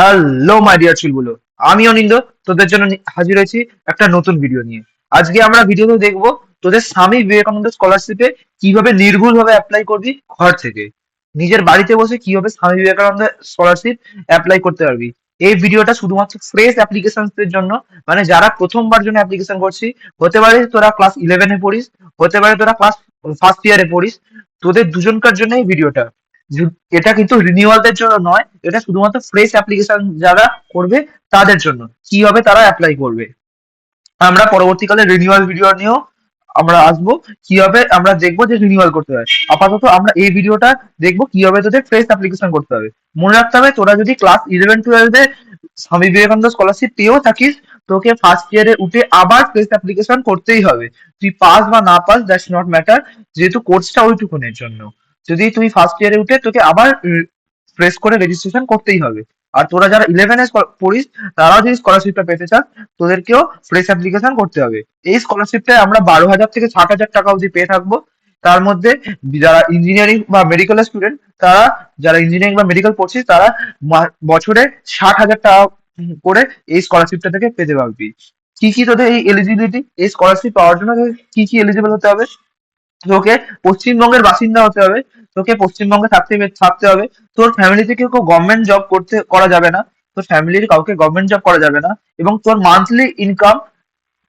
Hello my dear চুলগুলো, আমি অনিন্দ তোদের জন্য হাজির হয়েছি একটা নতুন ভিডিও নিয়ে। আজকে আমরা ভিডিওতে দেখবো তোদের স্বামী বিবেকানন্দ স্কলারশিপে কিভাবে নির্ভুল ভাবে অ্যাপ্লাই করবি ঘর থেকে, নিজের বাড়িতে বসে কিভাবে স্বামী বিবেকানন্দ স্কলারশিপ অ্যাপ্লাই করতে পারবি। এই ভিডিওটা শুধুমাত্র ফ্রেশ অ্যাপ্লিকেশনদের জন্য, মানে যারা প্রথমবার জন্য অ্যাপ্লিকেশন করছি। হতে পারে তোরা ক্লাস 11-এ পড়িস, হতে পারে তোরা ক্লাস ফার্স্ট ইয়ারে পড়িস, তোদের দুজনকার জন্য এই ভিডিওটা। এটা কিন্তু রিনিউয়ালদের জন্য নয়, এটা শুধুমাত্র ফ্রেশ অ্যাপ্লিকেশন যারা করবে তাদের জন্য, কিভাবে তারা অ্যাপ্লাই করবে। আমরা পরবর্তীকালে রিনিউয়াল ভিডিও নিয়েও আমরা আসবো, কিভাবে আমরা দেখবো যে রিনিউয়াল করতে হয়। আপাতত আমরা এই ভিডিওটা দেখবো কিভাবে তোদের ফ্রেশ অ্যাপ্লিকেশন করতে হবে। মনে রাখতে হবে, তোরা যদি ক্লাস 11-12-এ স্বামী বিবেকানন্দ স্কলারশিপ পেয়েও থাকিস, তোকে ফার্স্ট ইয়ারে উঠে আবার ফ্রেশ অ্যাপ্লিকেশন করতেই হবে। তুই পাস বা না পাস, দ্যাটস নট ম্যাটার, যেহেতু কোর্সটা ওইটুকুনের জন্য। যদি তুই ফার্স্ট ইয়ারে উঠে, তোকে আবার ফ্রেশ করে রেজিস্ট্রেশন করতেই হবে। আর তোরা যারা 11-এ পড়িস, তারাও যদি স্কলারশিপটা পেতে চাস, তোদেরকেও ফ্রেশ অ্যাপ্লিকেশন করতে হবে। এই স্কলারশিপটায় আমরা 12,000 থেকে 60,000 টাকা অবধি পেয়ে থাকবো। তার মধ্যে যারা ইঞ্জিনিয়ারিং বা মেডিকেলের স্টুডেন্ট, তারা, যারা ইঞ্জিনিয়ারিং বা মেডিকেল পড়ছিস, তারা বছরে 60,000 টাকা করে এই স্কলারশিপটা থেকে পেতে পারবি। কি কি তোদের এই এলিজিবিলিটি, এই স্কলারশিপ পাওয়ার জন্য তোদের কি কি এলিজিবল হতে হবে? তোকে পশ্চিমবঙ্গের বাসিন্দা হতে হবে, তোকে পশ্চিমবঙ্গে থাকতে হবে। তোর ফ্যামিলি থেকে কেউ গভর্নমেন্ট জব করা যাবে না, তোর ফ্যামিলির কাউকে গভর্নমেন্ট জব করা যাবে না। এবং তোর মান্থলি ইনকাম,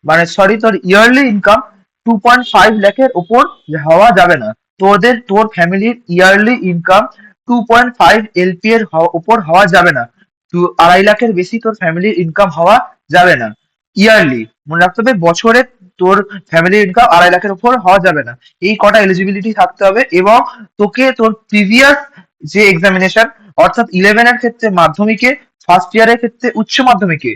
মানে সরি, তোর ইয়ারলি ইনকাম 2.5 লাখের উপর হওয়া যাবে না। তোর ফ্যামিলির ইয়ারলি ইনকাম 2.5 LP এর উপর হওয়া যাবে না। 2.5 লাখের বেশি তোর ফ্যামিলির ইনকাম হওয়া যাবে না ইয়ারলি। মনে রাখতে হবে, বছরে তোর ফ্যামিলি ইনকাম 2.5 লাখের উপর হওয়া যাবে না। এই কটা এলিজিবিলিটি থাকতে হবে। এবং তোকে তোর প্রিভিয়াস যে এক্সামিনেশন, অর্থাৎ 11-এর ক্ষেত্রে মাধ্যমিকে, ফার্স্ট ইয়ারের ক্ষেত্রে উচ্চ মাধ্যমিকে,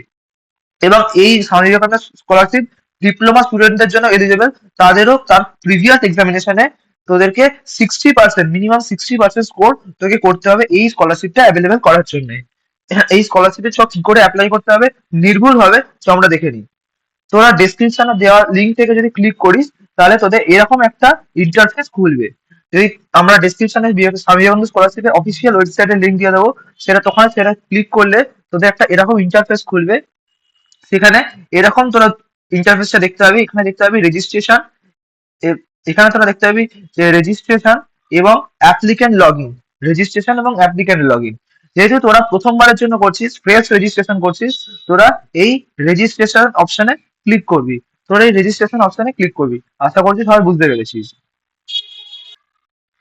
এবং এই স্বামী বিবেকানন্দ স্কলারশিপ ডিপ্লোমা স্টুডেন্টদের জন্য এলিজিবল, তাদেরও তার প্রিভিয়াস এক্সামিনেশনে তোদেরকে 60%, মিনিমাম 60% স্কোর তোকে করতে হবে এই স্কলারশিপটা অ্যাভেলেবেল করার জন্য। এই স্কলারশিপের সব কি করে অ্যাপ্লাই করতে হবে নির্ভুল হবে, তো আমরা দেখে নিই। তোরা ডেসক্রিপশনে দেওয়া লিঙ্ক থেকে যদি ক্লিক করিস, তাহলে তোদের এরকম একটা ইন্টারফেস খুলবে। যদি আমরা ডেসক্রিপশনে স্বামী বিবেকানন্দ স্কলারশিপের অফিসিয়াল ওয়েবসাইটের লিঙ্ক দিয়ে দেবো, সেটা ক্লিক করলে তোদের একটা এরকম ইন্টারফেস খুলবে। সেখানে এরকম তোরা ইন্টারফেসটা দেখতে পাবি। এখানে দেখতে পাবি রেজিস্ট্রেশন, এখানে তোরা দেখতে পাবি যে রেজিস্ট্রেশন এবং অ্যাপ্লিক্যান্ট লগ ইন, রেজিস্ট্রেশন এবং অ্যাপ্লিক্যান্ট লগ ইন। যেহেতু তোরা প্রথমবারের জন্য করছিস, ফ্রেশ রেজিস্ট্রেশন করছিস, তোরা এই রেজিস্ট্রেশন অপশনে ক্লিক করবি। তোরা এই রেজিস্ট্রেশন অপশনে ক্লিক করবি। আশা করছি সবাই বুঝতে পেরেছিস।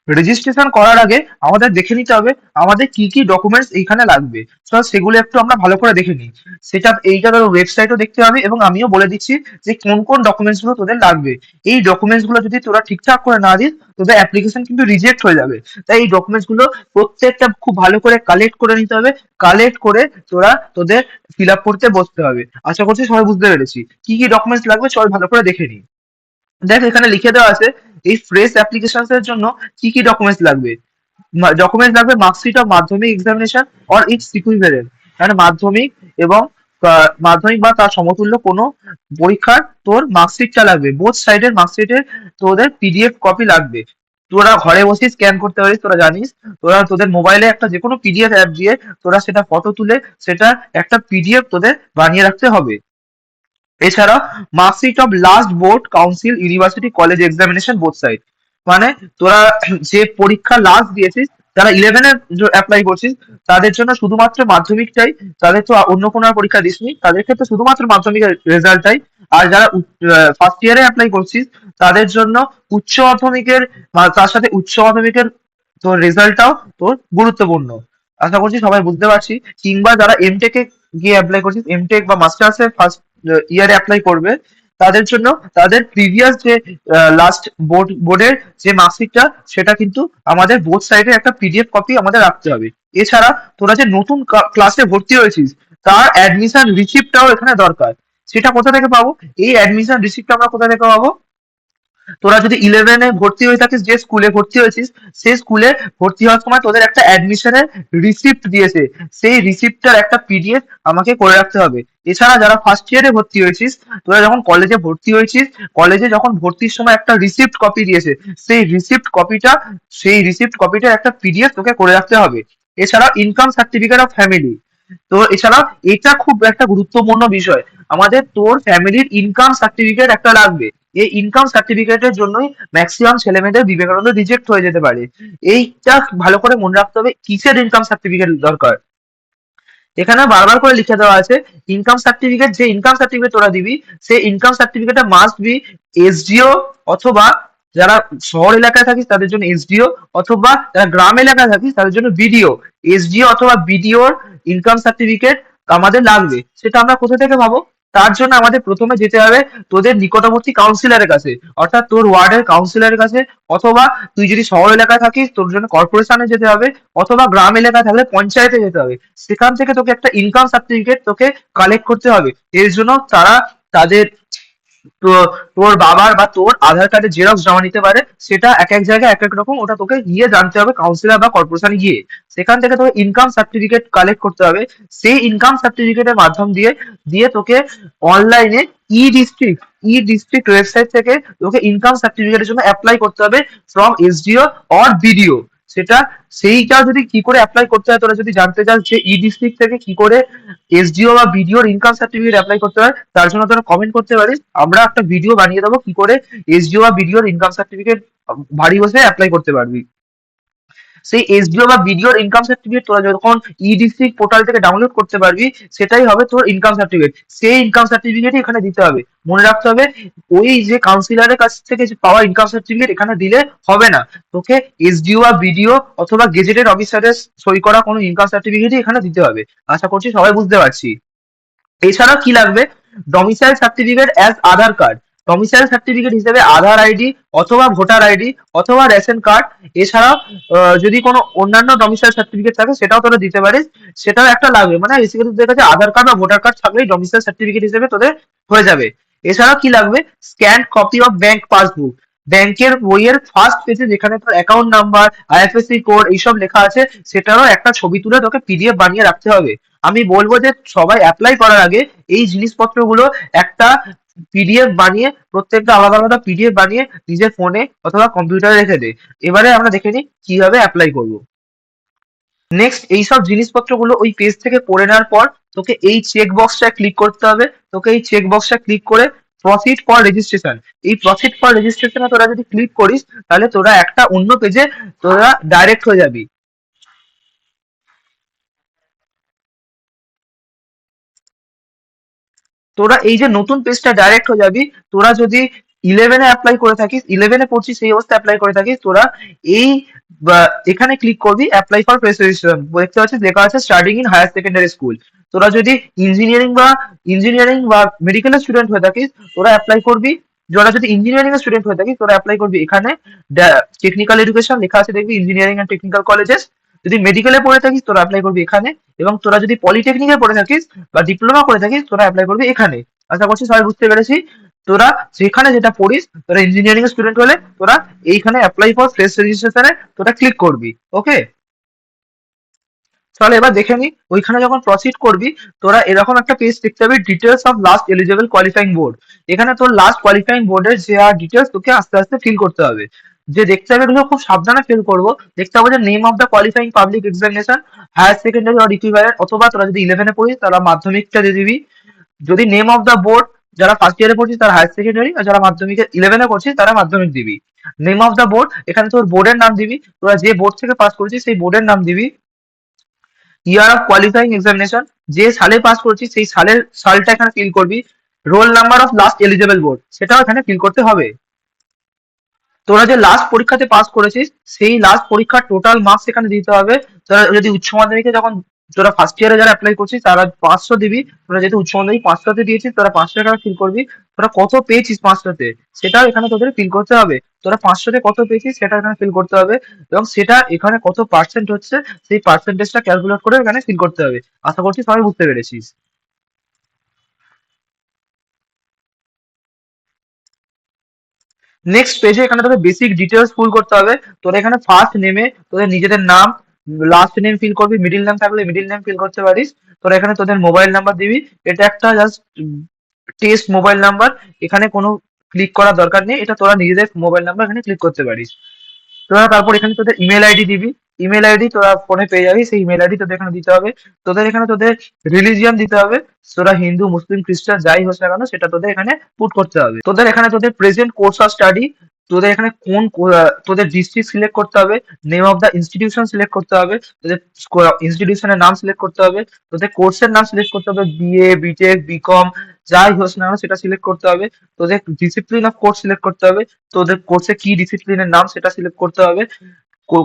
রেজিস্ট্রেশন করার আগে আমাদের দেখে নিতে হবে আমাদের কি কি ডকুমেন্টস এইখানে লাগবে। তো সেগুলো একটু আমরা ভালো করে দেখে নিই। সেটা এইটা তোর ওয়েবসাইটও দেখতে হবে, এবং আমিও বলে দিচ্ছি যে কোন কোন ডকুমেন্টস গুলো তোদের লাগবে। এই ডকুমেন্টস গুলো যদি তোরা ঠিকঠাক করে না দিস, তোদের অ্যাপ্লিকেশন কিন্তু রিজেক্ট হয়ে যাবে। তাই এই ডকুমেন্টস গুলো প্রত্যেকটা খুব ভালো করে কালেক্ট করে নিতে হবে। কালেক্ট করে তোরা তোদের ফিল আপ করতে বসতে হবে। আশা করছি সবাই বুঝতে পেরেছি কি কি ডকুমেন্টস লাগবে। সবাই ভালো করে দেখে নিই। দেখ, এখানে লিখে দেওয়া আছে এই ফ্রেশ অ্যাপ্লিকেশনস এর জন্য কি কি ডকুমেন্টস লাগবে। ডকুমেন্টস লাগবে মার্কশিট অফ মাধ্যমিক এক্সামিনেশন অর ইটস ইকুইভ্যালেন্ট, মানে মাধ্যমিক এবং মাধ্যমিক বা তার সমতুল্য কোনো পরীক্ষার তোর মার্কশিটটা লাগবে। বোথ সাইডের মার্কশিটের তোদের PDF কপি লাগবে। তোরা ঘরে বসে স্ক্যান করতে পারিস, তোরা জানিস। তোরা তোদের মোবাইলে একটা যে কোনো PDF অ্যাপ দিয়ে তোরা সেটা ফটো তুলে সেটা একটা PDF তোদের বানিয়ে রাখতে হবে। এছাড়া marksheet of last board council university college examination both side, মানে তোরা যে পরীক্ষা লাস্ট দিয়েছিস, যারা 11-এ অ্যাপ্লাই করছিস, তাদের জন্য শুধুমাত্র মাধ্যমিকটাই। তাদের তো অন্য কোনো আর পরীক্ষা দিসনি, তাদের ক্ষেত্রে শুধুমাত্র মাধ্যমিকের রেজাল্টটাই। আর যারা ফার্স্ট ইয়ারে অ্যাপ্লাই করছিস, তাদের জন্য উচ্চ মাধ্যমিকের, তার সাথে উচ্চ মাধ্যমিকের তোর রেজাল্টটাও তোর গুরুত্বপূর্ণ। আশা করছি সবাই বুঝতে পারছি। কিংবা যারা এমটেকে গিয়ে অ্যাপ্লাই করছিস, এমটেক বা মাস্টার্স এর ফার্স্ট ইয়ারে অ্যাপ্লাই করবে, তাদের জন্য তাদের প্রিভিয়াস যে লাস্ট বোর্ডের যে মার্কশিটটা, সেটা কিন্তু আমাদের বোথ সাইডে একটা PDF কপি আমাদের রাখতে হবে। এছাড়া তোরা যে নতুন ক্লাসে ভর্তি হয়েছিস, তার অ্যাডমিশন রিসিপ্টটাও এখানে দরকার। সেটা কোথা থেকে পাবো? এই অ্যাডমিশন রিসিপ্টটা আমরা কোথা থেকে পাবো? তোরা যদি 11-এ ভর্তি হয়ে থাকিস, যে স্কুলে ভর্তি হয়েছিস, সেই স্কুলে ভর্তি হওয়ার সময় তোদের একটা অ্যাডমিশনের রিসিপ্ট দিয়েছে। সেই রিসিপ্টটার একটা PDF আমাকে করে রাখতে হবে। এছাড়া যারা ফার্স্ট ইয়ারে ভর্তি হয়েছিস, তোরা যখন কলেজে ভর্তি হয়েছিস, কলেজে যখন ভর্তির সময় একটা রিসিপ্ট কপি দিয়েছে, সেই রিসিপ্ট কপিটার একটা PDF তোকে করে রাখতে হবে। এছাড়া ইনকাম সার্টিফিকেট অফ ফ্যামিলি, তো এছাড়াও এটা খুব একটা গুরুত্বপূর্ণ বিষয়, আমাদের তোর ফ্যামিলির ইনকাম সার্টিফিকেট একটা লাগবে। এই ইনকাম সার্টিফিকেটের জন্যই ম্যাক্সিমাম ছেলে মেয়েদের বিবেকানন্দ রিজেক্ট হয়ে যেতে পারে। এইটা ভালো করে মনে রাখতে হবে কিসের ইনকাম সার্টিফিকেট দরকার। এখানে বারবার করে লিখে দেওয়া আছে ইনকাম সার্টিফিকেট, যে ইনকাম সার্টিফিকেট তোরা দিবি সেই ইনকাম সার্টিফিকেটটা মাস্ট বি এসডিও, অথবা যারা শহর এলাকায় থাকিস তাদের জন্য এসডিও, অথবা যারা গ্রাম এলাকায় থাকিস তাদের জন্য বিডিও। এসডিও অথবা বিডিওর ইনকাম সার্টিফিকেট আমাদের লাগবে। সেটা আমরা কোথা থেকে পাবো? তার জন্য আমাদের প্রথমে যেতে হবে তোদের নিকটবর্তী কাউন্সিলরের কাছে, অর্থাৎ তোর ওয়ার্ডের কাউন্সিলরের কাছে, অথবা তুই যদি শহর এলাকায় থাকিস তোর জন্য কর্পোরেশনে যেতে হবে, অথবা গ্রাম এলাকায় থাকলে পঞ্চায়েতে যেতে হবে। সেখান থেকে তোকে একটা ইনকাম সার্টিফিকেট তোকে কালেক্ট করতে হবে। এর জন্য তারা তাদের তো তোর বাবার বা তোর আধার কার্ডের জেরক্স জমা নিতে পারে, সেটা এক এক জায়গায় এক এক রকম, ওটা তোকে গিয়ে জানতে হবে কাউন্সিলর বা কর্পোরেশনে গিয়ে। সেখান থেকে তোকে ইনকাম সার্টিফিকেট কালেক্ট করতে হবে। সেই ইনকাম সার্টিফিকেটের মাধ্যম দিয়ে দিয়ে তোকে অনলাইনে ই ডিস্ট্রিক্ট ই ডিস্ট্রিক্ট ওয়েবসাইট থেকে তোকে ইনকাম সার্টিফিকেটের জন্য অ্যাপ্লাই করতে হবে ফ্রম এসডিও অর বিডিও। সেটা সেইটা যদি কি করে অ্যাপ্লাই করতে হয় তোরা যদি জানতে চাস যে ই ডিস্ট্রিক্ট থেকে কি করে এসডিও বা বিডিওর ইনকাম সার্টিফিকেট অ্যাপ্লাই করতে হয়, তার জন্য তোরা কমেন্ট করতে পারিস, আমরা একটা ভিডিও বানিয়ে দেবো কি করে এসডিও বা বিডিওর ইনকাম সার্টিফিকেট বাড়ি বসে অ্যাপ্লাই করতে পারবি। সেই এসডিও বা বিডিওর ইনকাম সার্টিফিকেট তোরা যখন ই ডিস্ট্রিক্ট পোর্টাল থেকে ডাউনলোড করতে পারবি, সেটাই হবে তোর ইনকাম সার্টিফিকেট। সেই ইনকাম সার্টিফিকেটই এখানে দিতে হবে। মনে রাখতে হবে ওই যে কাউন্সিলরের কাছ থেকে যে পাওয়া ইনকাম সার্টিফিকেট এখানে দিলে হবে না, তোকে এসডিও বা বিডিও অথবা গেজেটেড অফিসারের সই করা কোনো ইনকাম সার্টিফিকেটই এখানে দিতে হবে। আশা করছি সবাই বুঝতে পারছি। এছাড়াও কি লাগবে? ডমিসাইল সার্টিফিকেট অ্যাজ আধার কার্ড। ডমিসাইল সার্টিফিকেট হিসেবে আধার আইডি অথবা ভোটার আইডি অথবা রেশন কার্ড। এছাড়াও যদি কোনো অন্যান্য ডমিসাইল সার্টিফিকেট থাকে সেটাও তোরা দিতে পারিস, সেটাও একটা লাগবে। মানে বেসিক্যালি তোদের কাছে আধার কার্ড বা ভোটার কার্ড থাকলেই ডমিসাইল সার্টিফিকেট হিসেবে তোদের হয়ে যাবে। এছাড়াও কি লাগবে? Scan copy of bank passbook. ব্যাংকের বইয়ের ফার্স্ট পেজে যেখানে তোর অ্যাকাউন্ট নাম্বার, আইএফএসসি কোড এইসব লেখা আছে, সেটারও একটা ছবি তুলে তোকে পিডিএফ বানিয়ে রাখতে হবে। আমি বলবো যে সবাই অ্যাপ্লাই করার আগে এই জিনিসপত্রগুলো একটা পিডিএফ বানিয়ে, প্রত্যেকটা আলাদা আলাদা পিডিএফ বানিয়ে নিজের ফোনে অথবা কম্পিউটারে রেখে দে। এবারে আমরা দেখে নিই কিভাবে অ্যাপ্লাই করব। নেক্সট এইসব জিনিসপত্রগুলো ওই পেজ থেকে পড়ে নেওয়ার পর তোকে এই চেক বক্সটা ক্লিক করতে হবে। তোকে এই চেক বক্সটা ক্লিক করে প্রসিড ফর রেজিস্ট্রেশন, এই প্রসিড ফর রেজিস্ট্রেশনে তোরা যদি ক্লিক করিস তাহলে তোরা একটা অন্য পেজে তোরা ডাইরেক্ট হয়ে যাবি। তোরা এই যে নতুন পেজটা ডাইরেক্ট হয়ে যাবি। তোরা যদি ইলেভেনে অ্যাপ্লাই করে থাকিস, ইলেভেনে পড়ছিস সেই অবস্থায় অ্যাপ্লাই করে থাকিস, তোরা এই এখানে ক্লিক করবি অ্যাপ্লাই ফর প্রেস রেজিস্ট্রেশন, দেখতে পাচ্ছিস লেখা আছে starting in higher secondary school. তোরা যদি ইঞ্জিনিয়ারিং বা মেডিকেলের স্টুডেন্ট হয়ে থাকিস তোরা অ্যাপ্লাই করবি। যারা যদি ইঞ্জিনিয়ারিং এর স্টুডেন্ট হয়ে থাকিস তোরা অ্যাপ্লাই করবি এখানে টেকনিক্যাল এডুকেশন লেখা আছে দেখবি, ইঞ্জিনিয়ারিং এন্ড টেকনিক্যাল কলেজেস। যদি মেডিকেলে পড়ে থাকিস তোরা অ্যাপ্লাই করবি এখানে, এবং তোরা যদি পলিটেকনিকে পড়ে থাকিস বা ডিপ্লোমা করে থাকিস তোরা অ্যাপ্লাই করবি এখানে। আশা করছি সবাই বুঝতে পেরেছি। তোরা যেখানে যেটা পড়িস, তোরা ইঞ্জিনিয়ারিং এর স্টুডেন্ট হলে তোরা এইখানে অ্যাপ্লাই ফর ফ্রেশ রেজিস্ট্রেশনে তোরা ক্লিক করবি। ওকে, তাহলে এবার দেখে নি ওইখানে যখন প্রসিড করবি তোরা এরকম একটা পেজ দেখতে পাবি, details of last eligible qualifying board. এখানে তোর লাস্ট কোয়ালিফাইং বোর্ডের যে ডিটেলস তোকে আস্তে আস্তে ফিল করতে হবে। যে দেখতে হবে এগুলো খুব সাবধানে ফিল করবো। দেখতে হবে যে name of the qualifying public examination, higher secondary or equivalent, অথবা তোরা যদি ইলেভেনে পড়িস তারা মাধ্যমিকটা দিয়ে দিবি। যদি নেম অফ দ্য বোর্ড, যারা ফার্স্ট ইয়ারে পড়ছিস তারা হায়ার সেকেন্ডারি, আর যারা মাধ্যমিকে ইলেভেনে করছিস তারা মাধ্যমিক দিবি। নেম অফ দ্য বোর্ড, এখানে তোর বোর্ডের নাম দিবি, তোরা যে বোর্ড থেকে পাস করেছিস সেই বোর্ডের নাম দিবি। ইয়ার অফ কোয়ালিফাইং এক্সামিনেশন, যে সালে পাস করছিস সেই সালটা এখানে ফিল করবি। Roll number of last eligible board, সেটাও এখানে ফিল করতে হবে। তোরা যে লাস্ট পরীক্ষাতে পাস করেছিস সেই লাস্ট পরীক্ষার টোটাল মার্কস এখানে দিতে হবে। তোরা যদি উচ্চ মাধ্যমিকে যখন তোরা ফার্স্ট ইয়ারে যারা অ্যাপ্লাই করছিস তারা 500 দিবি। তোরা যেহেতু উচ্চ মাধ্যমিক 500তে দিয়েছিস তোরা 500 টাকা ফিল করবি। তোরা কত পেয়েছিস 500তে সেটাও এখানে তোদের ফিল করতে হবে। তোরা 500তে কত পেয়েছিস সেটা এখানে ফিল করতে হবে, এবং সেটা এখানে কত পার্সেন্ট হচ্ছে সেই পার্সেন্টেজটা ক্যালকুলেট করে এখানে ফিল করতে হবে। আশা করছি সবাই বুঝতে পেরেছিস। নেক্সট পেজে এখানে তোদের বেসিক ডিটেলস ফুল করতে হবে। তোরা এখানে ফার্স্ট নেমে তোদের নিজেদের নাম, লাস্ট নেম ফিল করবি, মিডিল নেম থাকলে মিডিল নেম ফিল করতে পারিস। তোরা এখানে তোদের মোবাইল নাম্বার দিবি। এটা একটা জাস্ট টেস্ট মোবাইল নাম্বার, এখানে কোনো ক্লিক করার দরকার নেই, এটা তোরা নিজেদের মোবাইল নাম্বার এখানে ক্লিক করতে পারিস। তোরা তারপর এখানে তোদের ইমেল আইডি দিবি। ইমেল আইডি তোরা ফোনে পেয়ে যাবি, সেই ইমেল আইডি তোদের এখানে দিতে হবে। তোদের এখানে তোদের রিলিজিয়ন দিতে হবে, তোরা হিন্দু মুসলিম খ্রিস্টান যাই হোস না কেন সেটা তোদের এখানে পুট করতে হবে। তোদের এখানে তোদের প্রেজেন্ট কোর্স অফ স্টাডি, তোদের এখানে তোদের ডিস্ট্রিক্ট সিলেক্ট করতে হবে, name of the institution select করতে হবে, তোদের ইনস্টিটিউশনের নাম সিলেক্ট করতে হবে, তোদের কোর্সের নাম সিলেক্ট করতে হবে, বিএ বিটেক বিকম যাই হোস না কেন সেটা সিলেক্ট করতে হবে, তোদের ডিসিপ্লিন অফ কোর্স সিলেক্ট করতে হবে, তোদের কোর্সে কি ডিসিপ্লিনের নাম সেটা সিলেক্ট করতে হবে,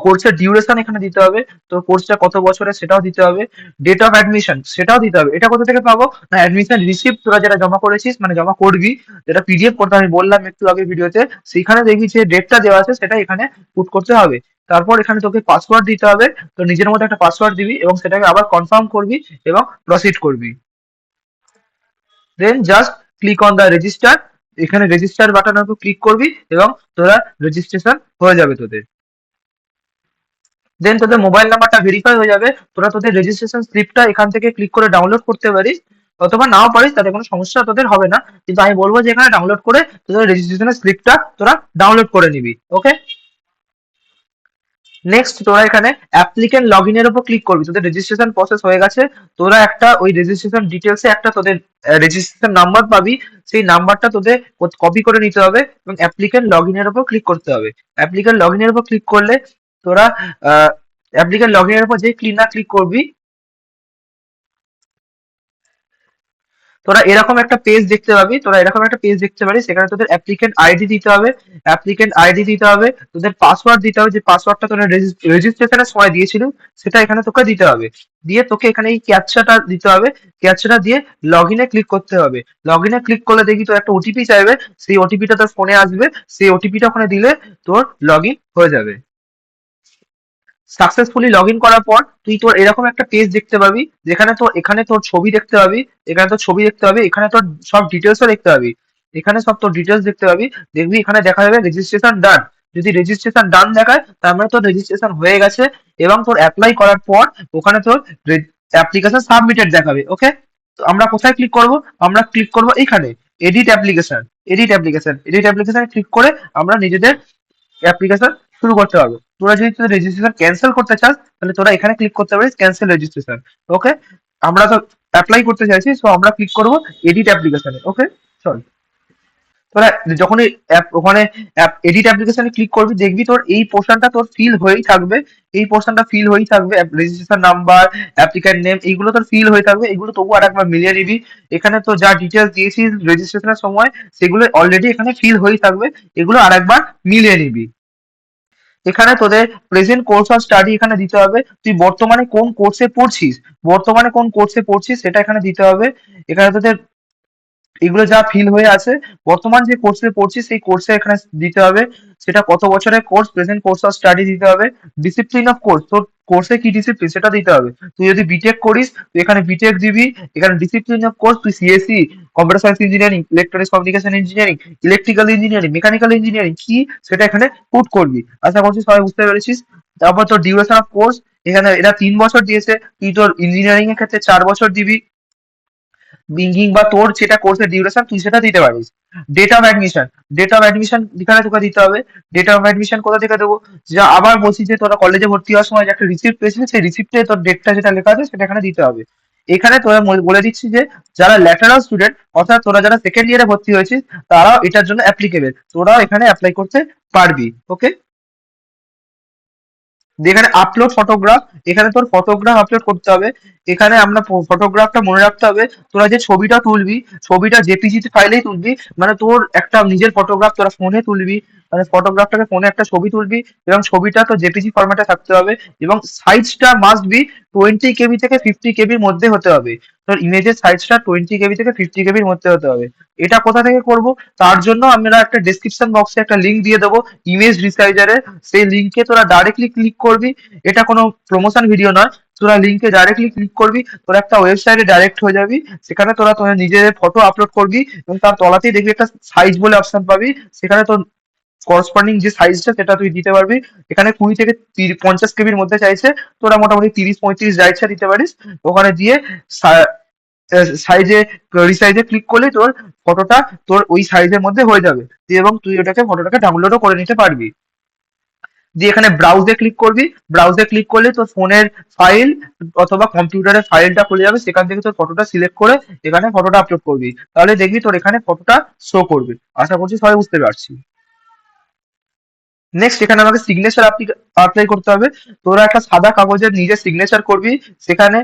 কোর্সের ডিউরেশন এখানে দিতে হবে, তো কোর্সটা কত বছরের সেটাও দিতে হবে, ডেট অফ অ্যাডমিশন সেটাও দিতে হবে। এটা কোথা থেকে পাবো না, অ্যাডমিশন রিসিপ্ট তোরা যেটা জমা করেছিস মানে জমা করবি, যেটা পিডিএফ করতে আমি বললাম একটু আগে ভিডিওতে, সেখানে দেখবি যে ডেটটা দেওয়া আছে সেটা এখানে পুট করতে হবে। তারপর এখানে তোকে পাসওয়ার্ড দিতে হবে, তো নিজের মতো একটা পাসওয়ার্ড দিবি এবং সেটাকে আবার কনফার্ম করবি এবং প্রসিড করবি। Then just click on the register, এখানে রেজিস্টার বাটনের উপর ক্লিক করবি এবং তোরা রেজিস্ট্রেশন হয়ে যাবে তোদের। দেন তোদের মোবাইল নাম্বারটা ভেরিফাই হয়ে যাবে, তোরা তোদের রেজিস্ট্রেশন স্লিপটা এখান থেকে ক্লিক করে ডাউনলোড করতে পারিস, অথবা নাও পারিস, তাতে কোনো সমস্যা তোদের হবে না, কিন্তু আমি বলবো যে এখানে ডাউনলোড করে তোদের রেজিস্ট্রেশনের স্লিপটা তোরা ডাউনলোড করে নিবি। ওকে, নেক্সট তোরা এখানে অ্যাপ্লিকেন্ট লগ ইনের উপর ক্লিক করবি, তোদের রেজিস্ট্রেশন প্রসেস হয়ে গেছে, তোরা একটা ওই রেজিস্ট্রেশন ডিটেলসে একটা তোদের রেজিস্ট্রেশন নাম্বার পাবি, সেই নাম্বারটা তোদের কপি করে নিতে হবে এবং অ্যাপ্লিকেন্ট লগ ইনের উপর ক্লিক করতে হবে। অ্যাপ্লিকেন্ট লগ ইনের উপর ক্লিক করলে তোরা অ্যাপ্লিকেন্ট লগ ইনের উপর যে ক্লিক করবি, তোরা এরকম একটা পেজ দেখতে পাবি, তোরা এরকম একটা পেজ দেখতে পারিস, সেখানে তোদের অ্যাপ্লিকেন্ট আইডি দিতে হবে, অ্যাপ্লিকেন্ট আইডি দিতে হবে, তোদের পাসওয়ার্ড দিতে হবে, যে পাসওয়ার্ডটা তোরা রেজিস্ট্রেশনের সময় দিয়েছিলি সেটা এখানে তোকে দিতে হবে, দিয়ে তোকে এখানে এই ক্যাপচাটা দিতে হবে, ক্যাপচাটা দিয়ে লগ ইনে ক্লিক করতে হবে। লগ ইনে ক্লিক করলে দেখি তোর একটা ওটিপি চাইবে, সেই ওটিপিটা তোর ফোনে আসবে, সেই ওটিপিটা ওখানে দিলে তোর লগ ইন হয়ে যাবে। সাকসেসফুলি লগ ইন করার পর তুই তোর এরকম একটা পেজ দেখতে পাবি, যেখানে তোর এখানে তোর ছবি দেখতে পাবি, এখানে তোর ছবি দেখতে পাবি, এখানে তোর সব ডিটেলসও দেখতে পাবি, এখানে সব তোর ডিটেলস দেখতে পাবি, দেখবি এখানে দেখা যাবে রেজিস্ট্রেশন ডান। যদি রেজিস্ট্রেশন ডান দেখায় তার মানে তোর রেজিস্ট্রেশন হয়ে গেছে এবং তোর অ্যাপ্লাই করার পর ওখানে তোর অ্যাপ্লিকেশন সাবমিটেড দেখাবে। ওকে, তো আমরা কোথায় ক্লিক করব, আমরা ক্লিক করব এইখানে edit application, edit application click করে আমরা নিজেদের অ্যাপ্লিকেশন শুরু করতে পারবো। তোরা যদি তোদের রেজিস্ট্রেশন ক্যান্সেল করতে চাস তাহলে তোরা এখানে ক্লিক করতে পারিস ক্যান্সেল রেজিস্ট্রেশন। ওকে, আমরা তো অ্যাপ্লাই করতে চাইছি, সো আমরা ক্লিক করবো এডিট অ্যাপ্লিকেশনে। ওকে, চল, তোরা যখনই ওখানে এডিট অ্যাপ্লিকেশনে ক্লিক করবি দেখবি তোর এই পোর্শনটা তোর ফিল হয়েই থাকবে, এই পোর্শনটা ফিল হয়েই থাকবে, রেজিস্ট্রেশন নাম্বার অ্যাপ্লিক্যান্ট নেম এইগুলো তোর ফিল হয়ে থাকবে, এগুলো তবু আর একবার মিলিয়ে নিবি। এখানে তো যা ডিটেলস দিয়েছিস রেজিস্ট্রেশনের সময় সেগুলো অলরেডি এখানে ফিল হয়েই থাকবে, এগুলো আর একবার মিলিয়ে নিবি। এখানে তোদের প্রেজেন্ট কোর্স অফ স্টাডি এখানে দিতে হবে, তুই বর্তমানে কোন কোর্সে পড়ছিস, বর্তমানে কোন কোর্সে পড়ছিস সেটা এখানে দিতে হবে। এখানে তোদের এগুলো যা ফিল হয়ে আছে, বর্তমান যে কোর্সে পড়ছিস সেই কোর্সে এখানে দিতে হবে, সেটা কত বছরের course, present course of study দিতে হবে, ডিসিপ্লিন অফ কোর্স তোর কোর্সে কি ডিসিপ্লিন সেটা দিতে হবে। তুই যদি বিটেক করিস তুই এখানে বিটেক দিবি, এখানে ডিসিপ্লিন অফ কোর্স তুই CSC, computer science engineering, electronics communication engineering, electrical engineering, mechanical engineering কি সেটা এখানে পুট করবি। আশা করছি সবাই বুঝতে পেরেছিস। তারপর তোর ডিউরেশন অফ কোর্স, এখানে এরা 3 বছর দিয়েছে, তুই তোর ইঞ্জিনিয়ারিং এর ক্ষেত্রে 4 বছর দিবি, কিংবা তোর যেটা কোর্সের ডিউরেশন তুই সেটা দিতে পারিস। Date of admission, date of admission এখানে তোকে দিতে হবে। ডেট অফ অ্যাডমিশন কোথা থেকে দেবো, যা আবার বলছি যে তোরা কলেজে ভর্তি হওয়ার সময় যে একটা রিসিপ্ট পেয়েছিলি সেই রিসিপ্টে তোর ডেটটা যেটা লেখা আছে সেটা এখানে দিতে হবে। এখানে তোরা বলে দিচ্ছি যে যারা ল্যাটারাল স্টুডেন্ট অর্থাৎ তোরা যারা সেকেন্ড ইয়ারে ভর্তি হয়েছিস তারাও এটার জন্য অ্যাপ্লিকেবল, তোরাও এখানে অ্যাপ্লাই করতে পারবি। ওকে, যেখানে আপলোড ফটোগ্রাফ, এখানে তোর ফটোগ্রাফ আপলোড করতে হবে। এখানে আমরা ফটোগ্রাফটা মনে রাখতে হবে, তোরা যে ছবিটা তুলবি ছবিটা জেপিজি ফাইলেই তুলবি, মানে তোর একটা নিজের ফটোগ্রাফ তোরা ফোনে তুলবি, মানে ফটোগ্রাফটাকে ফোনে একটা ছবি তুলবি এবং ছবিটা তো জেপিজি ফরম্যাটে থাকতে হবে এবং সাইজটা মাস্ট বি 20 KB থেকে 50 KB মধ্যে হতে হবে। তোর ইমেজের সাইজটা 20 KB থেকে 50 KB মধ্যে হতে হবে। এটা কোথা থেকে করব, তার জন্য আমরা একটা ডেসক্রিপশন বক্সে একটা লিঙ্ক দিয়ে দেবো ইমেজ রিসাইজারের, সেই লিঙ্কে তোরা ডাইরেক্টলি ক্লিক করবি, এটা কোনো প্রমোশন ভিডিও নয়, তোরা লিঙ্কে ডাইরেক্টলি ক্লিক করবি, তোরা একটা ওয়েবসাইটে ডাইরেক্ট হয়ে যাবি, সেখানে তোরা তোর নিজের ফটো আপলোড করবি এবং তার তলাতেই দেখবি একটা সাইজ বলে অপশন পাবি, সেখানে তোর করসপন্ডিং যে সাইজটা সেটা তুই দিতে পারবি। এখানে 20 থেকে 50 কেবির মধ্যে চাইছে, তোরা মোটামুটি 30-35 যা ইচ্ছা দিতে পারিস। ওখানে দিয়ে সাইজে রিসাইজে ক্লিক করলে তোর ফটোটা তোর ওই সাইজের মধ্যে হয়ে যাবে, এবং তুই ওটাকে ফটোটাকে ডাউনলোডও করে নিতে পারবি। দিয়ে এখানে ব্রাউজে ক্লিক করবি। ব্রাউজে ক্লিক করলে তোর ফোনের ফাইল অথবা কম্পিউটারের ফাইলটা খুলে যাবে, সেখান থেকে তোর ফটোটা সিলেক্ট করে এখানে ফটোটা আপলোড করবি, তাহলে দেখবি তোর এখানে ফটোটা শো করবে। আশা করছি সবাই বুঝতে পারছি। নেক্সট এখানে আমাকে সিগনেচার অ্যাপ্লাই করতে হবে। তোরা একটা সাদা কাগজের নিজে সিগনেচার করবি, সেখানে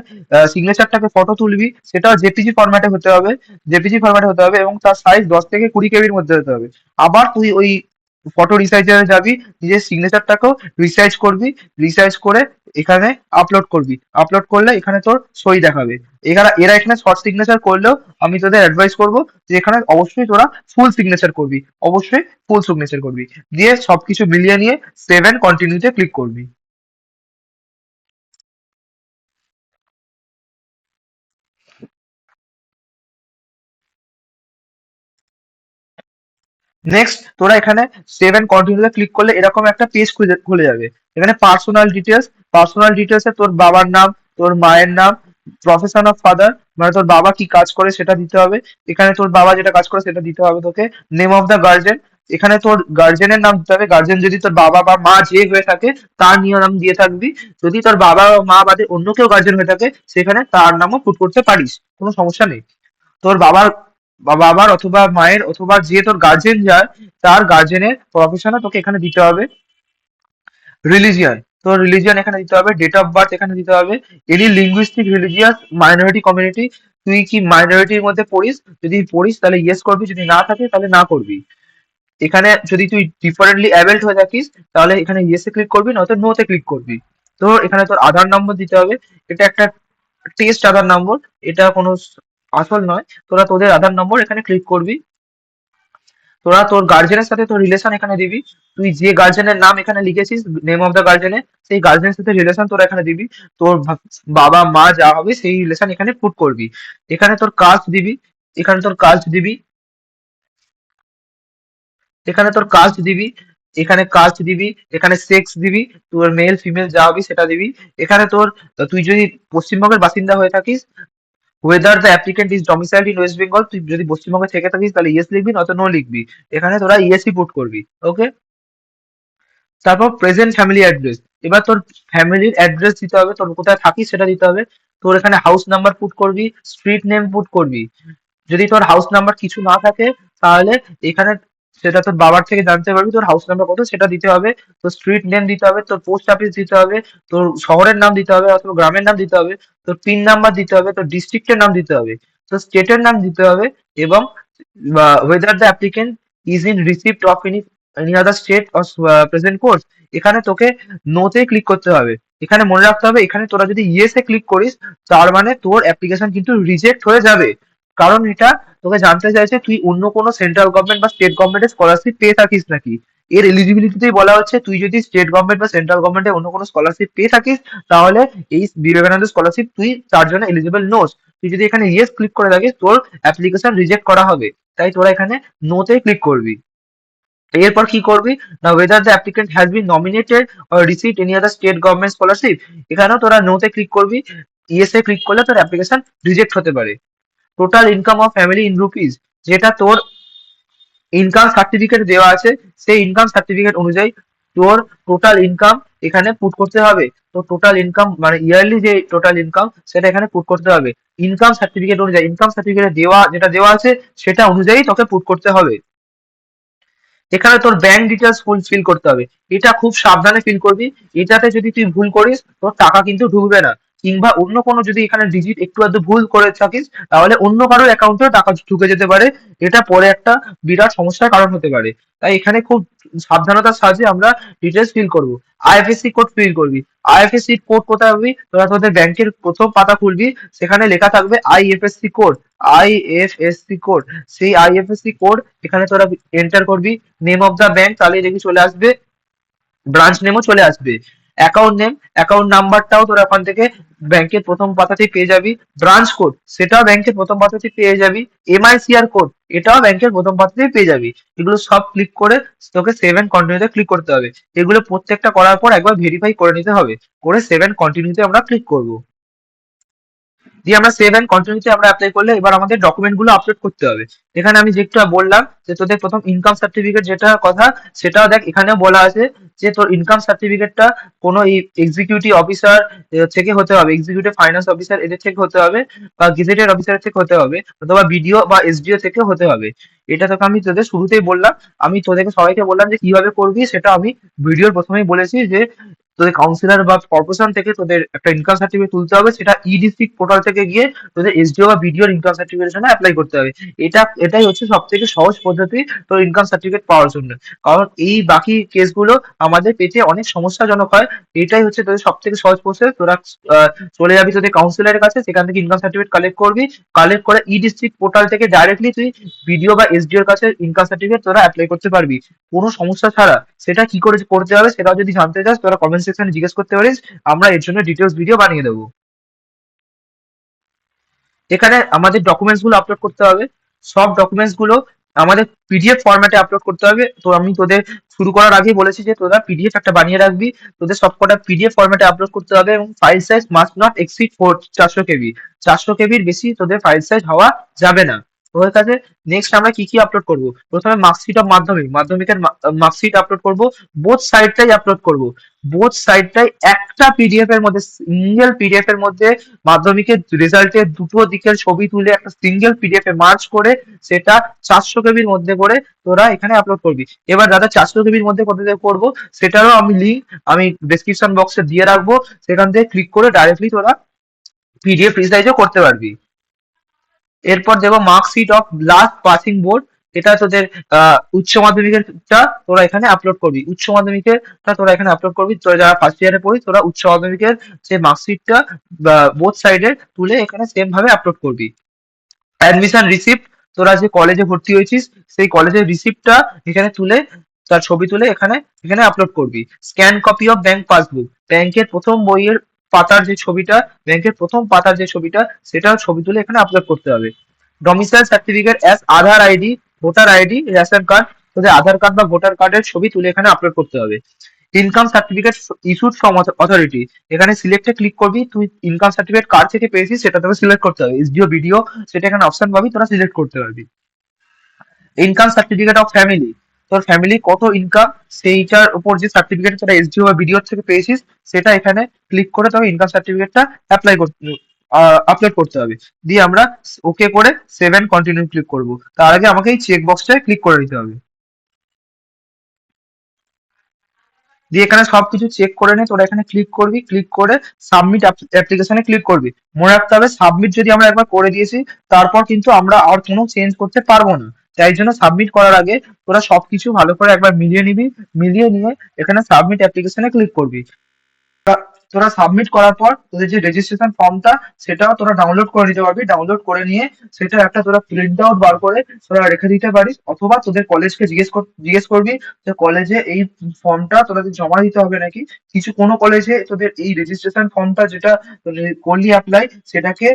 সিগনেচারটাকে ফটো তুলবি, সেটাও জেপিজি ফরম্যাটে হতে হবে। জেপিজি ফরম্যাটে হতে হবে এবং তার সাইজ 10 থেকে 20 কেবির মধ্যে হতে হবে। আবার তুই ওই ফটো রিসাইজারে যাবি, নিজের সিগনেচারটাকেও রিসাইজ করবি, রিসাইজ করে এখানে আপলোড করবি। আপলোড করলে এখানে তোর সই দেখাবে। এরা এখানে শর্ট সিগনেচার করলেও আমি তোদের অ্যাডভাইস করবো যে এখানে অবশ্যই তোরা ফুল সিগনেচার করবি, অবশ্যই ফুল সিগনেচার করবি। দিয়ে সবকিছু মিলিয়ে নিয়ে সেভ এন্ড কন্টিনিউতে ক্লিক করবি। নেক্সট তোরা এখানে সেভ এন্ড কন্টিনিউতে ক্লিক করলে এরকম একটা পেজ খুলে যাবে। এখানে পার্সোনাল ডিটেলস এ তোর বাবার নাম, তোর মায়ের নাম, প্রফেশন অফ ফাদার মানে তোর বাবা কি কাজ করে সেটা দিতে হবে। এখানে তোর বাবা যেটা কাজ করে সেটা দিতে হবে তোকে। নেম অফ দ্য গার্জেন, এখানে তোর গার্জেনের নাম দিতে হবে। গার্জেন যদি তোর বাবা বা মা যে হয়ে থাকে তার নিয়ে নাম দিয়ে থাকবি। যদি তোর বাবা বা মা বাদে অন্য কেউ গার্জেন হয়ে থাকে সেখানে তার নামও পুট করতে পারিস, কোনো সমস্যা নেই। তোর বাবার অথবা মায়ের অথবা যে তোর গার্জেন যায় তার গার্জেনের প্রফেশনে তোকে এখানে দিতে হবে। রিলিজিয়ন, তোর রিলিজিয়ন এখানে দিতে হবে। ডেট অফ বার্থ এখানে দিতে হবে। Any linguistic religious minority community, তুই কি মাইনরিটির মধ্যে পড়িস? যদি পড়িস তাহলে ইয়েস করবি, যদি না থাকে তাহলে না করবি। এখানে যদি তুই ডিফারেন্টলি অ্যাবেল্ড হয়ে থাকিস তাহলে এখানে ইয়েসে ক্লিক করবি, নয়তো নোতে ক্লিক করবি। তো এখানে তোর আধার নম্বর দিতে হবে। এটা একটা টেস্ট আধার নম্বর, এটা কোনো আসল নয়। তোরা তোদের আধার নম্বর এখানে ক্লিক করবি। তোরা তোর গার্জেনের সাথে তোর রিলেশন এখানে দিবি। তুই যে গার্জেনের নাম এখানে লিখেছিস নেম অফ দ্য গার্জেনে, সেই গার্জেনের সাথে রিলেশন তোরা এখানে দিবি। তোর বাবা মা যা হবে সেই রিলেশন এখানে পুট করবি। এখানে তোর কাস্ট দিবি, এখানে তোর কাস্ট দিবি, এখানে তোর কাস্ট দিবি, এখানে কাস্ট দিবি, এখানে সেক্স দিবি, তোর মেল ফিমেল যা হবি সেটা দিবি। এখানে তোর তুই যদি পশ্চিমবঙ্গের বাসিন্দা হয়ে থাকিস, whether the applicant is domiciled in West Bengal, তুই যদি পশ্চিমবঙ্গে থেকে থাকিস তাহলে ইয়েস লিখবি, নয়তো নো লিখবি। এখানে তোরা ইয়েসই পুট করবি। ওকে, তারপর প্রেজেন্ট ফ্যামিলি অ্যাড্রেস, এবার তোর ফ্যামিলির অ্যাড্রেস দিতে হবে, তোর কোথায় থাকিস সেটা দিতে হবে। তোর এখানে হাউস নাম্বার পুট করবি, স্ট্রিট নেম পুট করবি। যদি তোর হাউস নাম্বার কিছু না থাকে তাহলে এখানে সেটা তোর বাবার থেকে জানতে পারবি তোর হাউস নাম্বার কত, সেটা দিতে হবে। তোর স্ট্রিট নেম দিতে হবে, তোর পোস্ট অফিস দিতে হবে, তোর শহরের নাম দিতে হবে অথবা গ্রামের নাম দিতে হবে, তোর পিন নাম্বার দিতে হবে, তোর ডিস্ট্রিক্টের নাম দিতে হবে, তোর স্টেটের নাম দিতে হবে। এবং whether the applicant is in receipt of any other state or present course, এখানে তোকে নোতে ক্লিক করতে হবে। এখানে মনে রাখতে হবে এখানে তোরা যদি ইয়েস এ ক্লিক করিস তার মানে তোর অ্যাপ্লিকেশন কিন্তু রিজেক্ট হয়ে যাবে। কারণ এটা তোকে জানতে চাইছে তুই অন্য কোনো সেন্ট্রাল গভর্নমেন্ট বা স্টেট গভর্নমেন্টের স্কলারশিপ পেয়ে থাকিস নাকি। এর এলিজিবিলিটিতেই বলা হচ্ছে তুই যদি স্টেট গভর্নমেন্ট বা সেন্ট্রাল গভর্নমেন্টের অন্য কোনো স্কলারশিপ পেয়ে থাকিস তাহলে এই বিবেকানন্দ স্কলারশিপ তুই তার জন্য এলিজিবল নোস। তুই যদি এখানে ইয়েস ক্লিক করে থাকিস তোর অ্যাপ্লিকেশন রিজেক্ট করা হবে, তাই তোরা এখানে নোতে ক্লিক করবি। এরপর কি করবি না, whether the applicant has been nominated or received any other state government scholarship, এখানেও তোরা নোতে ক্লিক করবি। ইয়েস এ ক্লিক করলে তোর অ্যাপ্লিকেশন রিজেক্ট হতে পারে। Total income of family in rupees, যেটা তোর ইনকাম সার্টিফিকেট দেওয়া আছে সেই ইনকাম সার্টিফিকেট অনুযায়ী তোর টোটাল ইনকাম এখানে পুট করতে হবে। তো টোটাল ইনকাম মানে ইয়ারলি যে টোটাল ইনকাম সেটা এখানে পুট করতে হবে। ইনকাম সার্টিফিকেট অনুযায়ী, ইনকাম সার্টিফিকেট দেওয়া যেটা দেওয়া আছে সেটা অনুযায়ী তোকে পুট করতে হবে। এখানে তোর ব্যাংক ডিটেলস ফুল ফিল করতে হবে। এটা খুব সাবধানে ফিল করবি। এটাতে যদি তুই ভুল করিস তোর টাকা কিন্তু ঢুকবে না, কিংবা অন্য কোনো যদি এখানে ডিজিট একটু আধটু ভুল করে থাকিস তাহলে অন্য কারোর অ্যাকাউন্টেও টাকা ঢুকে যেতে পারে। এটা পরে একটা বিরাট সমস্যার কারণ হতে পারে। তাই এখানে খুব সাবধানতার সাহায্যে আমরা ডিটেলস ফিল করবো। আইএফএসসি কোড ফিল করবি। আইএফএসসি কোড কোথায় পাবি? তোরা তোদের ব্যাংকের প্রথম পাতা খুলবি, সেখানে লেখা থাকবে আইএফএসসি কোড। আইএফএসসি কোড, সেই আইএফএসসি কোড এখানে তোরা এন্টার করবি। নেম অফ দ্য ব্যাংক তাহলে দেখবি চলে আসবে, ব্রাঞ্চ নেমও চলে আসবে। অ্যাকাউন্ট নেম, অ্যাকাউন্ট নাম্বারটাও তোরা ওখান থেকে ব্যাংকের প্রথম পাতাতেই পেয়ে যাবি। ব্রাঞ্চ কোড সেটাও ব্যাংকের প্রথম পাতাতেই পেয়ে যাবি। এমআইসিআর কোড এটাও ব্যাংকের প্রথম পাতাতেই পেয়ে যাবি। এগুলো সব ক্লিক করে তোকে সেভ এন্ড কন্টিনিউতে ক্লিক করতে হবে। এগুলো প্রত্যেকটা করার পর একবার ভেরিফাই করে নিতে হবে, করে সেভ এন্ড কন্টিনিউতে আমরা ক্লিক করব। দিয়ে আমরা সেভ এন্ড কন্টিনিউতে আমরা অ্যাপ্লাই করলে এবার আমাদের ডকুমেন্ট গুলো আপলোড করতে হবে। এখানে আমি যেটা বললাম যে তোদের প্রথম ইনকাম সার্টিফিকেট যেটা কথা, সেটাও দেখ এখানেও বলা আছে যে তোর ইনকাম সার্টিফিকেটটা কোনো এক্সিকিউটিভ অফিসার থেকে হতে হবে, এক্সিকিউটিভ ফাইন্যান্স অফিসার এদের থেকে হতে হবে, বা গেজেটেড অফিসার থেকে হতে হবে, অথবা বিডিও বা এসডিও থেকে হতে হবে। এটা তোকে আমি তোদের শুরুতেই বললাম। আমি তোদেরকে সবাইকে বললাম যে কিভাবে করবি, সেটা আমি ভিডিওর প্রথমেই বলেছি যে তোদের কাউন্সিলর বা কর্পোরেশন থেকে তোদের একটা ইনকাম সার্টিফিকেট তুলতে হবে, সেটা ই ডিস্ট্রিক্ট পোর্টাল থেকে গিয়ে তোদের এসডিও বা বিডিওর ইনকাম সার্টিফিকেটের জন্য অ্যাপ্লাই করতে হবে। এটাই হচ্ছে সব থেকে সহজ পদ্ধতি তোর ইনকাম সার্টিফিকেট পাওয়ার জন্য। কারণ এই বাকি কেসগুলো আমাদের পেতে অনেক সমস্যাজনক হয়। এটাই হচ্ছে তোদের সব থেকে সহজ প্রসেস। তোরা আহ, চলে যাবি তোদের কাউন্সিলরের কাছে, সেখান থেকে ইনকাম সার্টিফিকেট কালেক্ট করবি, কালেক্ট করে ই ডিস্ট্রিক্ট পোর্টাল থেকে ডাইরেক্টলি তুই বিডিও বা এসডিওর কাছে ইনকাম সার্টিফিকেট তোরা অ্যাপ্লাই করতে পারবি কোনো সমস্যা ছাড়া। সেটা কি করে করতে হবে সেটাও যদি জানতে চাস তোরা কমেন্ট সেকশনে জিজ্ঞেস করতে পারিস, আমরা এর জন্য ডিটেলস ভিডিও বানিয়ে দেবো। এখানে আমাদের ডকুমেন্টস গুলো আপলোড করতে হবে। সব ডকুমেন্টস গুলো আমাদের পিডিএফ ফরম্যাটে আপলোড করতে হবে। তো আমি তোদের শুরু করার আগেই বলেছি যে তোরা পিডিএফ একটা বানিয়ে রাখবি। তোদের সবকটা পিডিএফ ফরম্যাটে আপলোড করতে হবে, এবং file size must not exceed 400 কেবি। 400 কেবির বেশি তোদের ফাইল সাইজ হওয়া যাবে না। তোদের কাছে নেক্সট আমরা কি কি আপলোড করব, প্রথমে মার্কশিট অফ মাধ্যমিকের মার্কশিট আপলোড করব। বোথ সাইডটাই আপলোড করব, বোথ সাইডটাই একটা পিডিএফ এর মধ্যে, সিঙ্গেল পিডিএফ এর মধ্যে মাধ্যমিকের রেজাল্টের দুটো দিকের ছবি তুলে একটা সিঙ্গেল পিডিএফ এ মার্চ করে সেটা 400 কেবির মধ্যে করে তোরা এখানে আপলোড করবি। এবার দাদা 400 কেবির মধ্যে কোথায় করবো সেটারও আমি লিঙ্ক আমি ডেসক্রিপশন বক্সে দিয়ে রাখবো, সেখান থেকে ক্লিক করে ডাইরেক্টলি তোরা পিডিএফ রিসাইজও করতে পারবি। এরপর দেখো marksheet of last passing board, এটা তোদের উচ্চ মাধ্যমিকের টা তোরা এখানে আপলোড করবি, উচ্চ মাধ্যমিকের টা তোরা এখানে আপলোড করবি। তোরা যারা ফার্স্ট ইয়ারে পড়ি তোরা উচ্চ মাধ্যমিকের যে মার্কশিটটা বোথ সাইডে তুলে এখানে সেম ভাবে আপলোড করবি। অ্যাডমিশন রিসিপ্ট, তোরা যে কলেজে ভর্তি হয়েছিস সেই কলেজের রিসিপ্টটা এখানে তুলে তার ছবি তুলে এখানে এখানে আপলোড করবি। Scan copy of bank passbook, ব্যাংকের প্রথম বইয়ের পাতার যে ছবিটা, ব্যাংকের প্রথম পাতার যে ছবিটা সেটাও ছবি তুলে এখানে আপলোড করতে হবে। Domicile certificate as Aadhaar ID, voter ID, ration card, তোদের আধার কার্ড বা ভোটার কার্ডের ছবি তুলে এখানে আপলোড করতে হবে। Income certificate issued from authority, এখানে সিলেক্টে ক্লিক করবি, তুই ইনকাম সার্টিফিকেট কার থেকে পেয়েছিস সেটা তোকে সিলেক্ট করতে হবে, এসডিও বিডিও সেটা এখানে অপশন পাবি, তোরা সিলেক্ট করতে পারবি। ইনকাম সার্টিফিকেট অফ ফ্যামিলি, তোর ফ্যামিলি কত ইনকাম সেইটার উপর যে সার্টিফিকেট তোরা এসডিও বা বিডিও থেকে পেয়েছিস সেটা এখানে ক্লিক করে তোকে ইনকাম সার্টিফিকেটটা অ্যাপ্লাই করতে আপলোড করতে হবে। দিয়ে আমরা ওকে করে সেভ এন্ড কন্টিনিউ ক্লিক করব, তার আগে আমাকে এই চেক বক্সটায় ক্লিক করে দিতে হবে। দিয়ে এখানে সবকিছু চেক করে নে, তোরা এখানে ক্লিক করবি, ক্লিক করে সাবমিট অ্যাপ্লিকেশনে ক্লিক করবি। মনে রাখতে হবে সাবমিট যদি আমরা একবার করে দিয়েছি তারপর কিন্তু আমরা আর কোনো চেঞ্জ করতে পারবো না। তাই জন্য সাবমিট করার আগে তোরা সবকিছু ভালো করে একবার মিলিয়ে নিবি, মিলিয়ে নিয়ে এখানে সাবমিট অ্যাপ্লিকেশনে ক্লিক করবি। তোরা সাবমিট করার পর তোদের যে রেজিস্ট্রেশন ফর্মটা সেটাও তোরা ডাউনলোড করে নিতে পারবি, ডাউনলোড করে নিয়ে সেটা একটা তোরা প্রিন্ট আউট বার করে তোরা রেখে দিতে পারিস, অথবা তোদের কলেজকে জিজ্ঞেস করবি যে কলেজে এই ফর্মটা তোদের জমা দিতে হবে নাকি। কিছু কোনো কলেজে তোদের এই রেজিস্ট্রেশন ফর্মটা যেটা করলি অ্যাপ্লাই, সেটাকে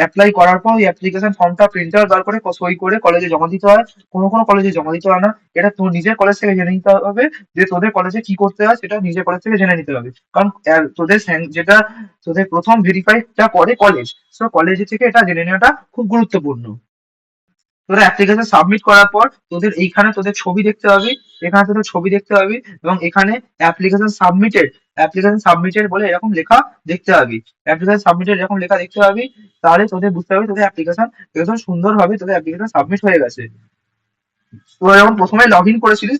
অ্যাপ্লাই করার পর ওই অ্যাপ্লিকেশন ফর্মটা প্রিন্ট আউট বার করে সই করে কলেজে জমা দিতে হয়, কোনো কোনো কলেজে জমা দিতে হয় না। এটা তোর নিজের কলেজ থেকে জেনে নিতে হবে যে তোদের কলেজে কি করতে হয়, সেটা নিজের কলেজ থেকে জেনে নিতে হবে। কারণ তোদের যেটা তোদের প্রথম ভেরিফাইটা করে কলেজ, সো কলেজ থেকে এটা জেনে নেওয়াটা খুব গুরুত্বপূর্ণ। তোরা অ্যাপ্লিকেশন সাবমিট করার পর তোদের এইখানে তোদের ছবি দেখতে হবে, এখানে তোদের ছবি দেখতে হবে, এবং এখানে অ্যাপ্লিকেশন সাবমিটেড বলে এরকম লেখা দেখতে হবে। অ্যাপ্লিকেশন সাবমিটেড এরকম লেখা দেখতে হবে, তাহলে তোদের বুঝতে হবে তোদের অ্যাপ্লিকেশন একদম সুন্দরভাবে তোদের অ্যাপ্লিকেশন সাবমিট হয়ে গেছে। তোরা যখন প্রথমে লগ ইন করেছিলিস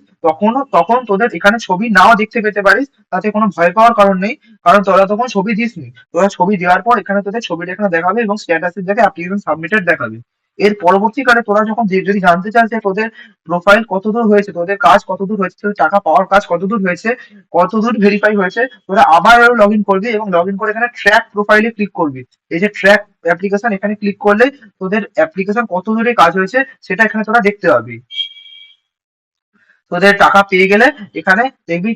তখন তোদের এখানে ছবি নাও দেখতে পেতে পারিস, তাতে কোনো ভয় পাওয়ার কারণ নেই। কারণ তোরা তখন ছবি দিসনি, তোরা ছবি দেওয়ার পর এখানে তোদের ছবিটা এখানে দেখাবে এবং স্ট্যাটাসের জায়গায় অ্যাপ্লিকেশন সাবমিটেড দেখাবে। এর পরবর্তীকালে তোরা যখন যদি জানতে চাস যে তোদের প্রোফাইল কতদূর হয়েছে, তোদের কাজ কতদূর হয়েছে, তোদের টাকা পাওয়ার কাজ কতদূর হয়েছে, কতদূর ভেরিফাই হয়েছে, তোরা আবার লগ ইন করবি এবং লগ ইন করে এখানে ট্র্যাক প্রোফাইলে ক্লিক করবি। এই যে ট্র্যাক অ্যাপ্লিকেশন, এখানে ক্লিক করলে তোদের অ্যাপ্লিকেশন কত দূরে কাজ হয়েছে সেটা এখানে তোরা দেখতে পাবি। তোদের টাকা পেয়ে গেলে এখানে দেখবি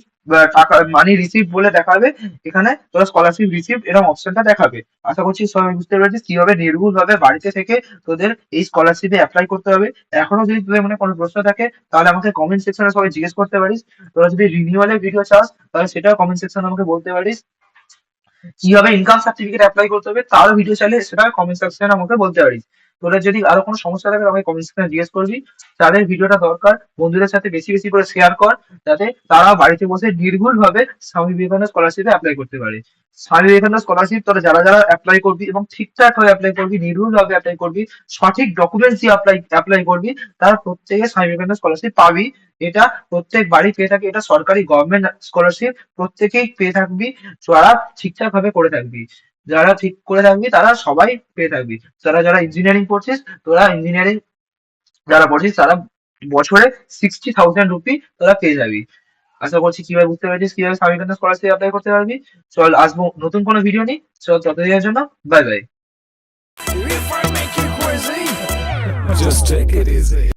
টাকা মানি রিসিভ বলে দেখাবে, এখানে তোরা স্কলারশিপ রিসিভ এরকম অপশনটা দেখাবে। আশা করছি সবাই বুঝতে পেরেছিস কিভাবে নির্ভুল ভাবে বাড়িতে থেকে তোদের এই স্কলারশিপে অ্যাপ্লাই করতে হবে। এখনো যদি তোদের মনে কোনো প্রশ্ন থাকে তাহলে আমাকে কমেন্ট সেকশনে সবাই জিজ্ঞেস করতে পারিস। তোরা যদি রিনিউয়ালের ভিডিও চাস তাহলে সেটাও কমেন্ট সেকশনে আমাকে বলতে পারিস। কিভাবে ইনকাম সার্টিফিকেট অ্যাপ্লাই করতে হবে তারও ভিডিও চাইলে সেটা কমেন্ট সেকশনে আমাকে বলতে পারিস। তোরা যদি আরো কোনো সমস্যা থাকে আমাকে কমেন্ট সেকশনে জিজ্ঞেস করবি। তাদের ভিডিওটা দরকার, বন্ধুদের সাথে বেশি বেশি করে শেয়ার কর, যাতে তারা বাড়িতে বসে নির্ভুল ভাবে স্বামী বিবেকানন্দ স্কলারশিপে অ্যাপ্লাই করতে পারে। স্বামী বিবেকানন্দ স্কলারশিপ তোরা যারা যারা অ্যাপ্লাই করবি এবং ঠিকঠাক ভাবে অ্যাপ্লাই করবি, নির্ভুল ভাবে অ্যাপ্লাই করবি, সঠিক ডকুমেন্টস দিয়ে অ্যাপ্লাই করবি, তারা প্রত্যেকে স্বামী বিবেকানন্দ স্কলারশিপ পাবি। এটা প্রত্যেক বাড়ি পেয়ে থাকে, এটা সরকারি গভর্নমেন্ট স্কলারশিপ, প্রত্যেকেই পেয়ে থাকবি যারা ঠিকঠাক ভাবে করে থাকবি। যারা ঠিক করে থাকবি তারা সবাই পেয়ে থাকবি। যারা যারা ইঞ্জিনিয়ারিং পড়ছিস, তোরা ইঞ্জিনিয়ারিং যারা পড়ছিস তারা বছরে 60,000 রুপি তোরা পেয়ে যাবি। আশা করছি কিভাবে বুঝতে পেরেছিস কিভাবে স্বামী বিবেকানন্দ স্কলারশিপ অ্যাপ্লাই করতে পারবি। চল আসবো নতুন কোনো ভিডিও নিয়ে। চল ততদিনের জন্য bye bye. Just take it easy.